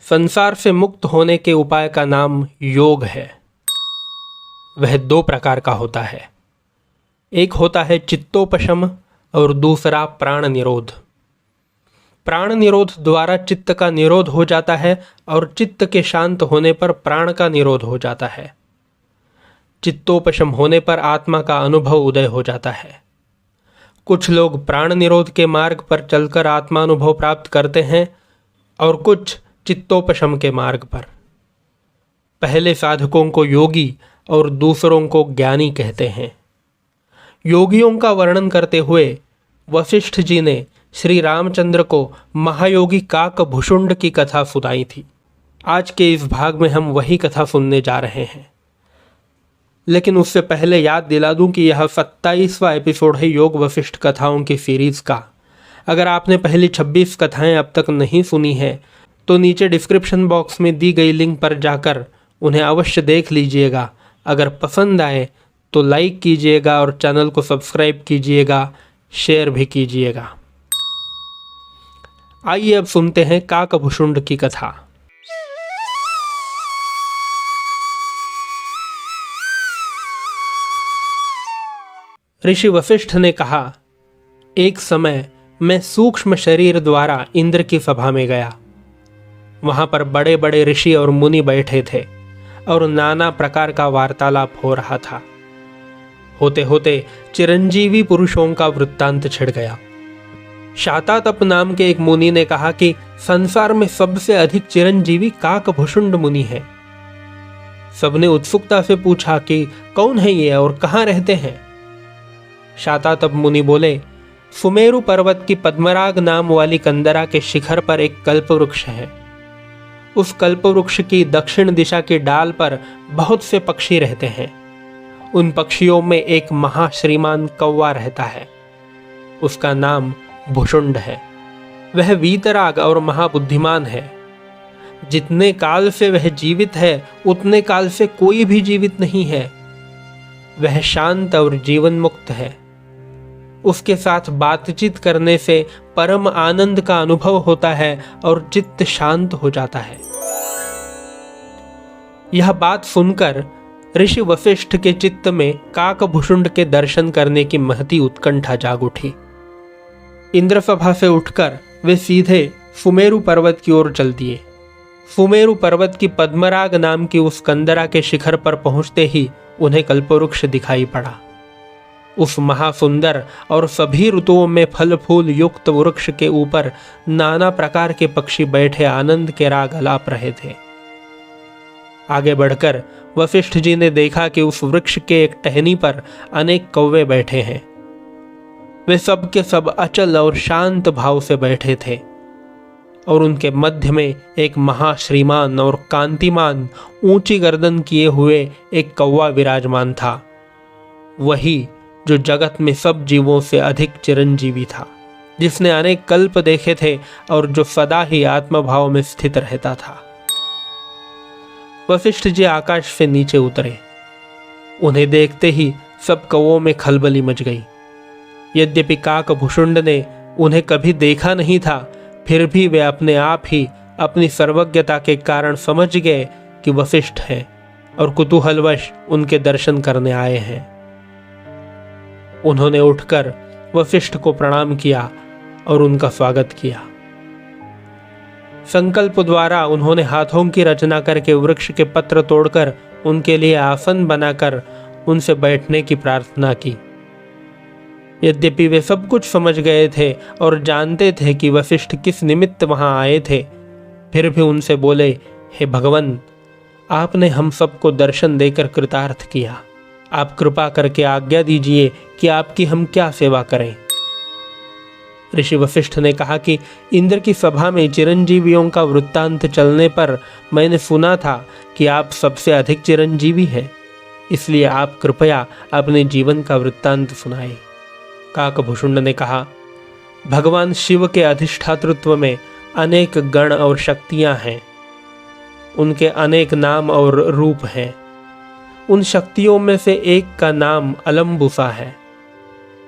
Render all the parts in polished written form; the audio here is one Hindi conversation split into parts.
संसार से मुक्त होने के उपाय का नाम योग है। वह दो प्रकार का होता है। एक होता है चित्तोपशम और दूसरा प्राण निरोध। प्राण निरोध द्वारा चित्त का निरोध हो जाता है और चित्त के शांत होने पर प्राण का निरोध हो जाता है। चित्तोपशम होने पर आत्मा का अनुभव उदय हो जाता है। कुछ लोग प्राण निरोध के मार्ग पर चलकर आत्मानुभव प्राप्त करते हैं और कुछ चित्तोपशम के मार्ग पर। पहले साधकों को योगी और दूसरों को ज्ञानी कहते हैं। योगियों का वर्णन करते हुए वशिष्ठ जी ने श्री रामचंद्र को महायोगी काकभुषुंड की कथा सुनाई थी। आज के इस भाग में हम वही कथा सुनने जा रहे हैं, लेकिन उससे पहले याद दिला दूं कि यह 27वां एपिसोड है योग वशिष्ठ कथाओं की सीरीज का। अगर आपने पहली 26 कथाएं अब तक नहीं सुनी हैं तो नीचे डिस्क्रिप्शन बॉक्स में दी गई लिंक पर जाकर उन्हें अवश्य देख लीजिएगा। अगर पसंद आए तो लाइक कीजिएगा और चैनल को सब्सक्राइब कीजिएगा, शेयर भी कीजिएगा। आइए अब सुनते हैं काकभुषुंड की कथा। ऋषि वशिष्ठ ने कहा, एक समय मैं सूक्ष्म शरीर द्वारा इंद्र की सभा में गया। वहां पर बड़े बड़े ऋषि और मुनि बैठे थे और नाना प्रकार का वार्तालाप हो रहा था। होते होते चिरंजीवी पुरुषों का वृत्तांत छिड़ गया। शातातप नाम के एक मुनि ने कहा कि संसार में सबसे अधिक चिरंजीवी काकभुषुंड मुनि है। सबने उत्सुकता से पूछा कि कौन है ये और कहाँ रहते हैं। शातातप मुनि बोले, सुमेरु पर्वत की पद्मराग नाम वाली कंदरा के शिखर पर एक कल्पवृक्ष है। उस कल्पवृक्ष की दक्षिण दिशा की डाल पर बहुत से पक्षी रहते हैं। उन पक्षियों में एक महाश्रीमान कौवा रहता है। उसका नाम भुषुंड है। वह वीतराग और महाबुद्धिमान है। जितने काल से वह जीवित है उतने काल से कोई भी जीवित नहीं है। वह शांत और जीवन मुक्त है। उसके साथ बातचीत करने से परम आनंद का अनुभव होता है और चित्त शांत हो जाता है। यह बात सुनकर ऋषि वशिष्ठ के चित्त में काकभुषुंड के दर्शन करने की महती उत्कंठा जाग उठी। इंद्र सभा से उठकर वे सीधे सुमेरु पर्वत की ओर चल दिए। सुमेरु पर्वत की पद्मराग नाम की उस कंदरा के शिखर पर पहुंचते ही उन्हें कल्पवृक्ष दिखाई पड़ा। उस महासुंदर और सभी ऋतुओं में फल फूल युक्त वृक्ष के ऊपर नाना प्रकार के पक्षी बैठे आनंद के राग अलाप रहे थे। आगे बढ़कर वशिष्ठ जी ने देखा कि उस वृक्ष के एक टहनी पर अनेक कौवे बैठे हैं। वे सब के सब अचल और शांत भाव से बैठे थे और उनके मध्य में एक महाश्रीमान और कांतिमान ऊंची गर्दन किए हुए एक कौवा विराजमान था। वही जो जगत में सब जीवों से अधिक चिरंजीवी था, जिसने अनेक कल्प देखे थे और जो सदा ही आत्मभाव में स्थित रहता था। वशिष्ठ जी आकाश से नीचे उतरे। उन्हें देखते ही सब कौवों में खलबली मच गई। यद्यपि काकभुषुंड ने उन्हें कभी देखा नहीं था, फिर भी वे अपने आप ही अपनी सर्वज्ञता के कारण समझ गए कि वशिष्ठ हैं और कुतूहलवश उनके दर्शन करने आए हैं। उन्होंने उठकर वशिष्ठ को प्रणाम किया और उनका स्वागत किया। संकल्प द्वारा उन्होंने हाथों की रचना करके वृक्ष के पत्र तोड़कर उनके लिए आसन बनाकर उनसे बैठने की प्रार्थना की। यद्यपि वे सब कुछ समझ गए थे और जानते थे कि वशिष्ठ किस निमित्त वहां आए थे, फिर भी उनसे बोले, हे भगवान, आपने हम सबको दर्शन देकर कृतार्थ किया। आप कृपा करके आज्ञा दीजिए कि आपकी हम क्या सेवा करें। ऋषि वशिष्ठ ने कहा कि इंद्र की सभा में चिरंजीवियों का वृत्तांत चलने पर मैंने सुना था कि आप सबसे अधिक चिरंजीवी हैं, इसलिए आप कृपया अपने जीवन का वृत्तांत सुनाएं। काकभुषुंड ने कहा, भगवान शिव के अधिष्ठातृत्व में अनेक गण और शक्तियां हैं। उनके अनेक नाम और रूप हैं। उन शक्तियों में से एक का नाम अलम्बुसा है।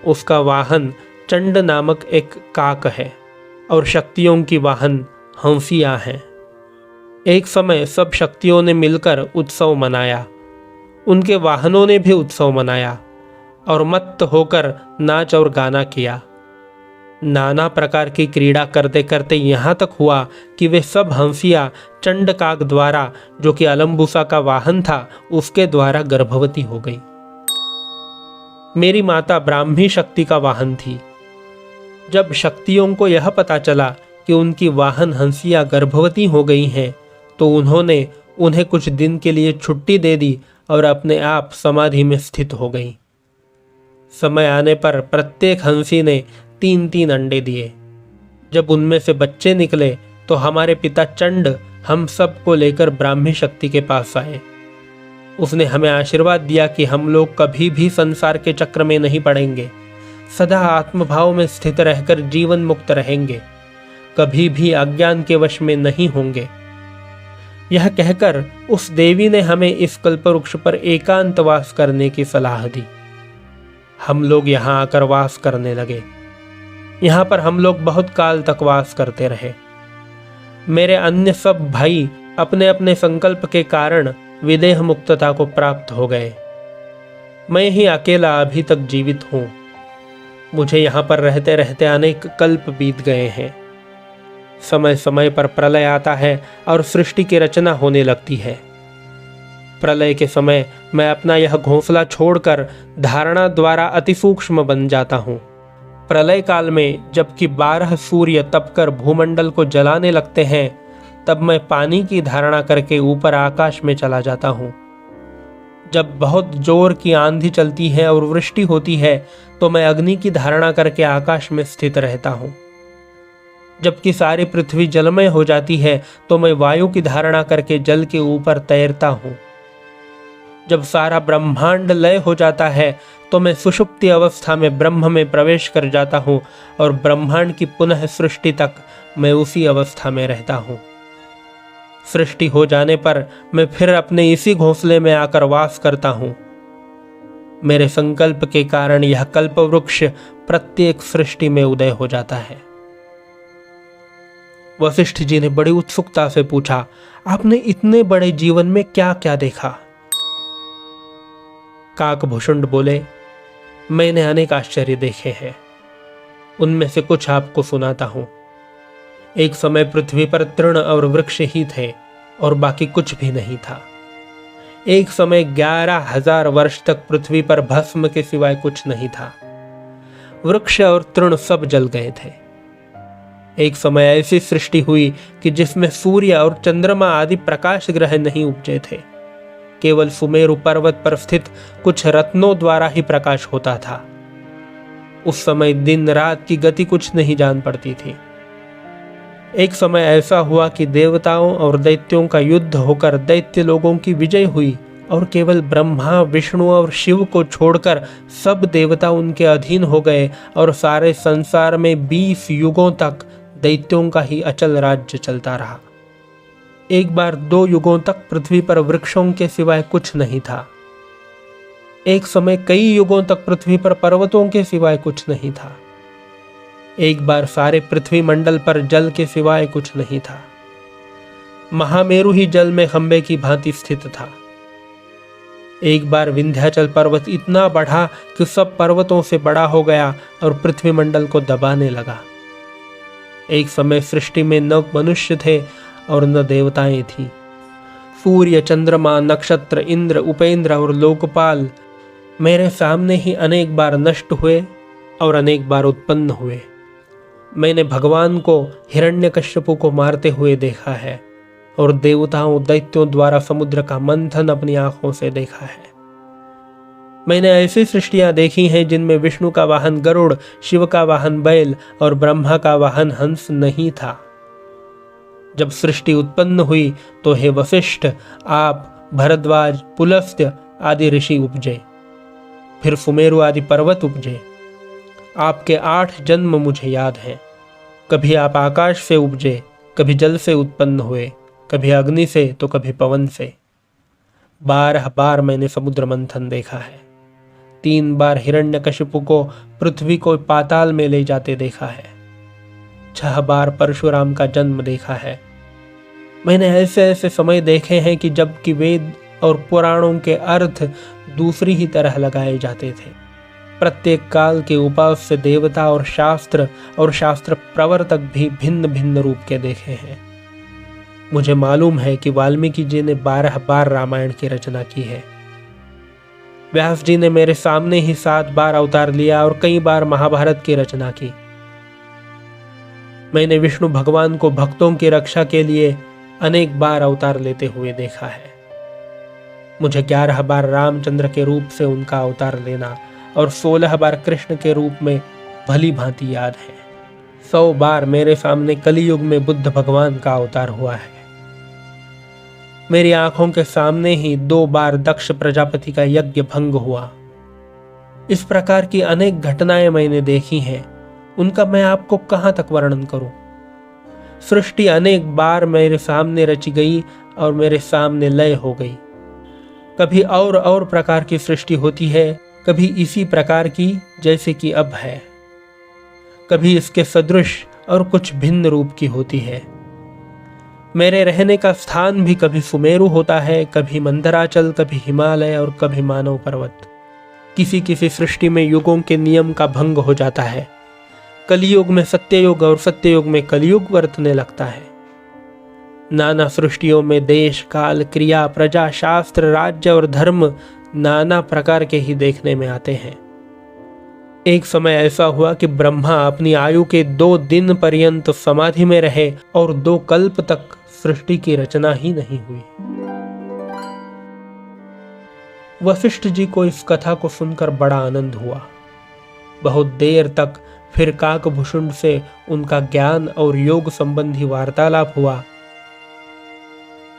उसका वाहन चंड नामक एक काक है और शक्तियों की वाहन हंसियां हैं। एक समय सब शक्तियों ने मिलकर उत्सव मनाया। उनके वाहनों ने भी उत्सव मनाया और मत्त होकर नाच और गाना किया। नाना प्रकार की क्रीड़ा करते करते यहाँ तक हुआ कि वे सब हंसिया चंडकाक द्वारा, जो कि अलम्बुसा का वाहन था, उसके द्वारा गर्भवती हो गई। मेरी माता ब्राह्मी शक्ति का वाहन थी। जब शक्तियों को यह पता चला कि उनकी वाहन हंसिया गर्भवती हो गई हैं, तो उन्होंने उन्हें कुछ दिन के लिए छुट्टी दे दी और अपने आप समाधि में स्थित हो गई। समय आने पर प्रत्येक हंसी ने 3-3 अंडे दिए। जब उनमें से बच्चे निकले तो हमारे पिता चंड हम सब को लेकर ब्राह्मी शक्ति के पास आए। उसने हमें आशीर्वाद दिया कि हम लोग कभी भी संसार के चक्र में नहीं पड़ेंगे, सदा आत्मभाव में स्थित रहकर जीवन मुक्त रहेंगे, कभी भी अज्ञान के वश में नहीं होंगे। यह कहकर उस देवी ने हमें इस कल्पवृक्ष पर एकांतवास करने की सलाह दी। हम लोग यहाँ आकर वास करने लगे। यहाँ पर हम लोग बहुत काल तक वास करते रहे। मेरे अन्य सब भाई अपने अपने संकल्प के कारण विदेह मुक्तता को प्राप्त हो गए। मैं ही अकेला अभी तक जीवित हूँ। मुझे यहाँ पर रहते रहते अनेक कल्प बीत गए हैं। समय समय पर प्रलय आता है और सृष्टि की रचना होने लगती है। प्रलय के समय मैं अपना यह घोंसला छोड़कर धारणा द्वारा अति सूक्ष्म बन जाता हूँ। प्रलय काल में जबकि 12 सूर्य तपकर भूमंडल को जलाने लगते हैं, तब मैं पानी की धारणा करके ऊपर आकाश में चला जाता हूँ। जब बहुत जोर की आंधी चलती है और वृष्टि होती है, तो मैं अग्नि की धारणा करके आकाश में स्थित रहता हूँ। जबकि सारी पृथ्वी जलमय हो जाती है, तो मैं वायु की धारणा करके जल के ऊपर तैरता हूँ। जब सारा ब्रह्मांड लय हो जाता है, तो मैं सुषुप्ति अवस्था में ब्रह्म में प्रवेश कर जाता हूँ और ब्रह्मांड की पुनः सृष्टि तक मैं उसी अवस्था में रहता हूँ। सृष्टि हो जाने पर मैं फिर अपने इसी घोंसले में आकर वास करता हूँ। मेरे संकल्प के कारण यह कल्पवृक्ष प्रत्येक सृष्टि में उदय हो जाता है। वशिष्ठ जी ने बड़ी उत्सुकता से पूछा, आपने इतने बड़े जीवन में क्या क्या देखा? काकभूषुंड बोले, मैंने अनेक आश्चर्य देखे हैं। उनमें से कुछ आपको सुनाता हूं। एक समय पृथ्वी पर तृण और वृक्ष ही थे और बाकी कुछ भी नहीं था। एक समय 11,000 वर्ष तक पृथ्वी पर भस्म के सिवाय कुछ नहीं था। वृक्ष और तृण सब जल गए थे। एक समय ऐसी सृष्टि हुई कि जिसमें सूर्य और चंद्रमा आदि प्रकाश ग्रह नहीं उपजे थे। केवल सुमेरु पर्वत पर स्थित कुछ रत्नों द्वारा ही प्रकाश होता था। उस समय दिन रात की गति कुछ नहीं जान पड़ती थी। एक समय ऐसा हुआ कि देवताओं और दैत्यों का युद्ध होकर दैत्य लोगों की विजय हुई और केवल ब्रह्मा, विष्णु और शिव को छोड़कर सब देवता उनके अधीन हो गए और सारे संसार में 20 युगों तक दैत्यों का ही अचल राज्य चलता रहा। एक बार 2 युगों तक पृथ्वी पर वृक्षों के सिवाय कुछ नहीं था। एक समय कई युगों तक पृथ्वी पर पर्वतों के सिवाय कुछ नहीं था। एक बार सारे पृथ्वी मंडल पर जल के सिवाय कुछ नहीं था। महामेरु ही जल में खंबे की भांति स्थित था। एक बार विंध्याचल पर्वत इतना बढ़ा कि सब पर्वतों से बड़ा हो गया और पृथ्वी मंडल को दबाने लगा। एक समय सृष्टि में न मनुष्य थे और न देवताएं थी। सूर्य, चंद्रमा, नक्षत्र, इंद्र, उपेंद्र और लोकपाल मेरे सामने ही अनेक बार नष्ट हुए और अनेक बार उत्पन्न हुए। मैंने भगवान को हिरण्यकश्यपु को मारते हुए देखा है और देवताओं, दैत्यों द्वारा समुद्र का मंथन अपनी आंखों से देखा है। मैंने ऐसी सृष्टियां देखी हैं जिनमें विष्णु का वाहन गरुड़, शिव का वाहन बैल और ब्रह्मा का वाहन हंस नहीं था। जब सृष्टि उत्पन्न हुई तो हे वशिष्ठ, आप, भरद्वाज, पुलस्त्य आदि ऋषि उपजे। फिर सुमेरु आदि पर्वत उपजे। आपके 8 जन्म मुझे याद हैं। कभी आप आकाश से उपजे, कभी जल से उत्पन्न हुए, कभी अग्नि से तो कभी पवन से। 12 बार मैंने समुद्र मंथन देखा है। 3 बार हिरण्यकशिपु को पृथ्वी को पाताल में ले जाते देखा है। 6 बार परशुराम का जन्म देखा है। मैंने ऐसे ऐसे समय देखे हैं कि जबकि वेद और पुराणों के अर्थ दूसरी ही तरह लगाए जाते थे। प्रत्येक काल के उपास्य देवता और शास्त्र प्रवर्तक भी भिन्न भिन्न रूप के देखे हैं। मुझे मालूम है कि वाल्मीकि जी ने 12 बार रामायण की रचना की है। व्यास जी ने मेरे सामने ही 7 बार अवतार लिया और कई बार महाभारत की रचना की। मैंने विष्णु भगवान को भक्तों की रक्षा के लिए अनेक बार अवतार लेते हुए देखा है। मुझे 11 बार रामचंद्र के रूप से उनका अवतार लेना और 16 बार कृष्ण के रूप में भली भांति याद है। 100 बार मेरे सामने कलियुग में बुद्ध भगवान का अवतार हुआ है। मेरी आंखों के सामने ही 2 बार दक्ष प्रजापति का यज्ञ भंग हुआ। इस प्रकार की अनेक घटनाएं मैंने देखी हैं, उनका मैं आपको कहां तक वर्णन करूं। सृष्टि अनेक बार मेरे सामने रची गई और मेरे सामने लय हो गई। कभी और प्रकार की सृष्टि होती है, कभी इसी प्रकार की जैसे कि अब है, कभी इसके सदृश और कुछ भिन्न रूप की होती है। मेरे रहने का स्थान भी कभी सुमेरु होता है, कभी मंदराचल, कभी हिमालय और कभी मानव पर्वत। किसी किसी सृष्टि में युगों के नियम का भंग हो जाता है। कलियुग में सत्ययुग और सत्ययुग में कलियुग वर्तने लगता है। नाना सृष्टियों में देश, काल, क्रिया, प्रजा, शास्त्र, राज्य और धर्म नाना प्रकार के ही देखने में आते हैं। एक समय ऐसा हुआ कि ब्रह्मा अपनी आयु के 2 दिन पर्यंत समाधि में रहे और 2 कल्प तक सृष्टि की रचना ही नहीं हुई। वशिष्ठ जी को इस कथा को सुनकर बड़ा आनंद हुआ। बहुत देर तक फिर काकभूषुंड से उनका ज्ञान और योग संबंधी वार्तालाप हुआ,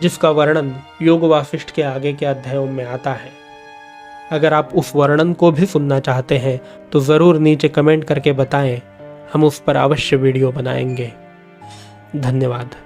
जिसका वर्णन योग वासिष्ठ के आगे के अध्यायों में आता है। अगर आप उस वर्णन को भी सुनना चाहते हैं तो जरूर नीचे कमेंट करके बताएं, हम उस पर अवश्य वीडियो बनाएंगे। धन्यवाद।